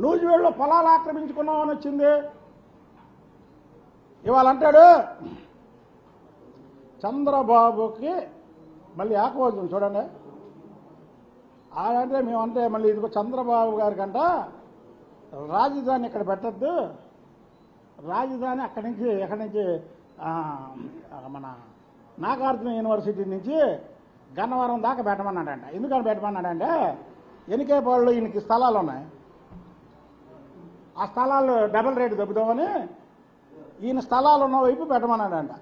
నూజివేడులో పొలాలు ఆక్రమించుకున్నామని వచ్చింది. ఇవాళ అంటాడు చంద్రబాబుకి మళ్ళీ ఆకువచ్చింది చూడండి. ఆడంటే మేమంటే మళ్ళీ ఇదిగో చంద్రబాబు గారికంట రాజధాని ఇక్కడ పెట్టద్దు, రాజధాని ఎక్కడి నుంచి మన నాగార్జున యూనివర్సిటీ నుంచి గన్నవరం దాకా పెట్టమన్నాడంట. ఎందుకని పెట్టమన్నాడంటే ఎనికేపాళ్ళు ఈయనకి స్థలాలు ఉన్నాయి, ఆ స్థలాలు డబుల్ రేటు దొబ్బుదామని ఈయన స్థలాలు ఉన్న వైపు పెట్టమన్నాడంట.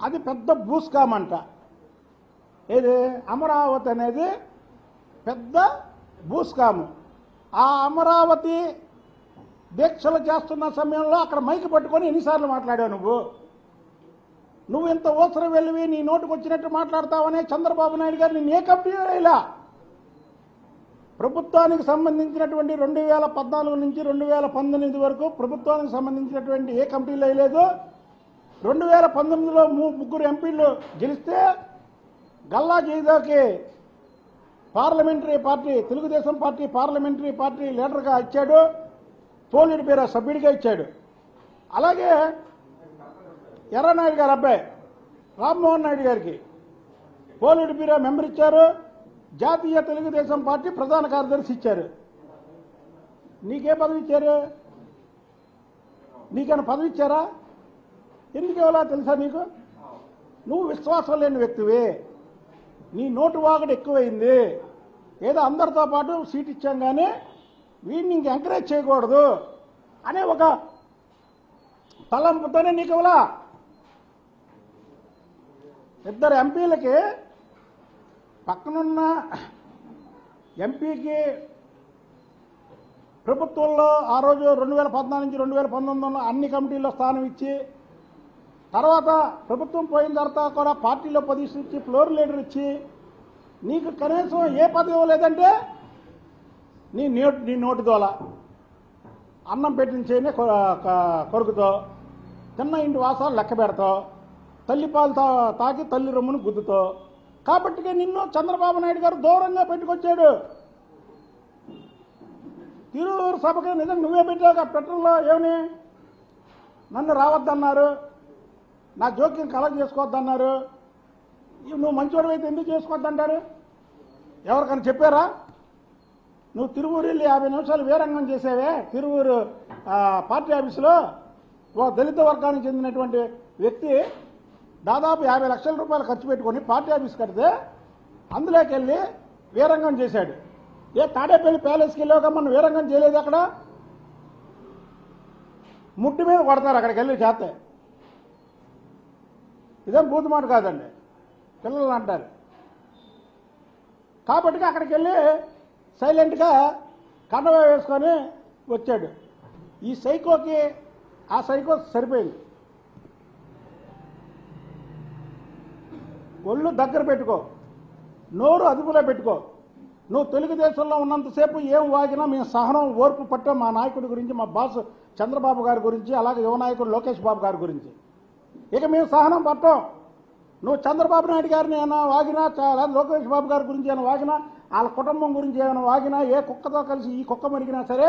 అది పెద్ద భూస్కామ్ అంట. ఏది అమరావతి అనేది పెద్ద భూస్కాము. ఆ అమరావతి దీక్షలు చేస్తున్న సమయంలో అక్కడ మైకి పట్టుకొని ఎన్నిసార్లు మాట్లాడావు నువ్వు ఇంత ఓసర వెళ్ళివి నీ నోటుకు వచ్చినట్టు మాట్లాడతావనే చంద్రబాబు నాయుడు గారు నేను ఏ కంపెనీ ఇలా ప్రభుత్వానికి సంబంధించినటువంటి 2014 నుంచి 2019 వరకు ప్రభుత్వానికి సంబంధించినటువంటి ఏ కంపెనీలు వేయలేదు. 2019లో 3 ఎంపీలు గెలిస్తే గల్లా జయదేవ్కి parliamentary party Telugu Desam party parliamentary party లీడర్గా ఇచ్చాడు, పోలీట్ బ్యూరో సభ్యుడిగా ఇచ్చాడు. అలాగే ఎర్రనాయుడు గారి అబ్బాయి రామ్మోహన్ నాయుడు గారికి పోలీట్ బ్యూరో మెంబర్ ఇచ్చారు, జాతీయ తెలుగుదేశం పార్టీ ప్రధాన కార్యదర్శి ఇచ్చారు. నీకే పదవి ఇచ్చారు? నీకైనా పదవి ఇచ్చారా? ఎందుకు ఇవ్వాలా తెలుసా నీకు? నువ్వు విశ్వాసం లేని వ్యక్తివి, నీ నోటు వాగడు ఎక్కువైంది. ఏదో అందరితో పాటు సీట్ ఇచ్చాం కానీ వీడిని ఇంక ఎంకరేజ్ చేయకూడదు అనే ఒక తలంపుతోనే నీకు ఇవ్వాలా. 2 ఎంపీలకి పక్కనున్న ఎంపీకి ప్రభుత్వంలో ఆ రోజు 2014 నుంచి 2019లో అన్ని కమిటీల్లో స్థానం ఇచ్చి తర్వాత ప్రభుత్వం పోయిన తర్వాత కూడా పార్టీలో పొజిషన్ ఇచ్చి ఫ్లోర్ లీడర్ ఇచ్చి నీకు కనీసం ఏ పదవి ఇవ్వలేదంటే నీ నోటి దోల అన్నం పెట్టించేనే కొడుకుతో చిన్న ఇంటి వాసాలు లెక్క పెడతావు, తల్లిపాలు తాకి తల్లి రొమ్మును గుద్దుతో. కాబట్టి నిన్ను చంద్రబాబు నాయుడు గారు దూరంగా పెట్టుకొచ్చాడు. తిరువురు సభకి నిజం నువ్వే పెట్టావు. పెట్టడంలో ఏమని నన్ను రావద్దన్నారు, నా జోక్యం కలెక్ట్ చేసుకోవద్దన్నారు. నువ్వు మంచివాడు అయితే ఎందుకు చేసుకోవద్దంటారు? ఎవరికైనా చెప్పారా? నువ్వు తిరువూరు వెళ్ళి 50 నిమిషాలు వీరంగం చేసావే తిరువూరు పార్టీ ఆఫీసులో. ఓ దళిత వర్గానికి చెందినటువంటి వ్యక్తి దాదాపు 50 లక్షల రూపాయలు ఖర్చు పెట్టుకొని పార్టీ ఆఫీస్ కడితే అందులోకి వెళ్ళి వీరంగం చేశాడు. ఏ తాడేపల్లి ప్యాలెస్కి వెళ్ళాక మనం వీరంగం చేయలేదు. అక్కడ ముట్టి మీద కొడతారు అక్కడికి వెళ్ళి చేస్తే. ఇదేం బూతు మాట కాదండి, పిల్లలు అంటారు. కాబట్టి అక్కడికి వెళ్ళి సైలెంట్గా కండవ వేసుకొని వచ్చాడు. ఈ సైకోకి ఆ సైకో సరిపోయింది. ఒళ్ళు దగ్గర పెట్టుకో, నోరు అదుపులో పెట్టుకో. నువ్వు తెలుగుదేశంలో ఉన్నంతసేపు ఏం వాగినా మేము సహనం ఓర్పు పట్టాం మా నాయకుడి గురించి, మా బాస్ చంద్రబాబు గారి గురించి, అలాగే యువ నాయకుడు లోకేష్ బాబు గారి గురించి. ఇక మేము సహనం పట్టాం. నువ్వు చంద్రబాబు నాయుడు గారిని ఏమైనా వాగినా, లోకేష్ బాబు గారి గురించి ఏమైనా వాగినా, వాళ్ళ కుటుంబం గురించి ఏమైనా వాగినా, ఏ కుక్కతో కలిసి ఈ కుక్క మరిగినా సరే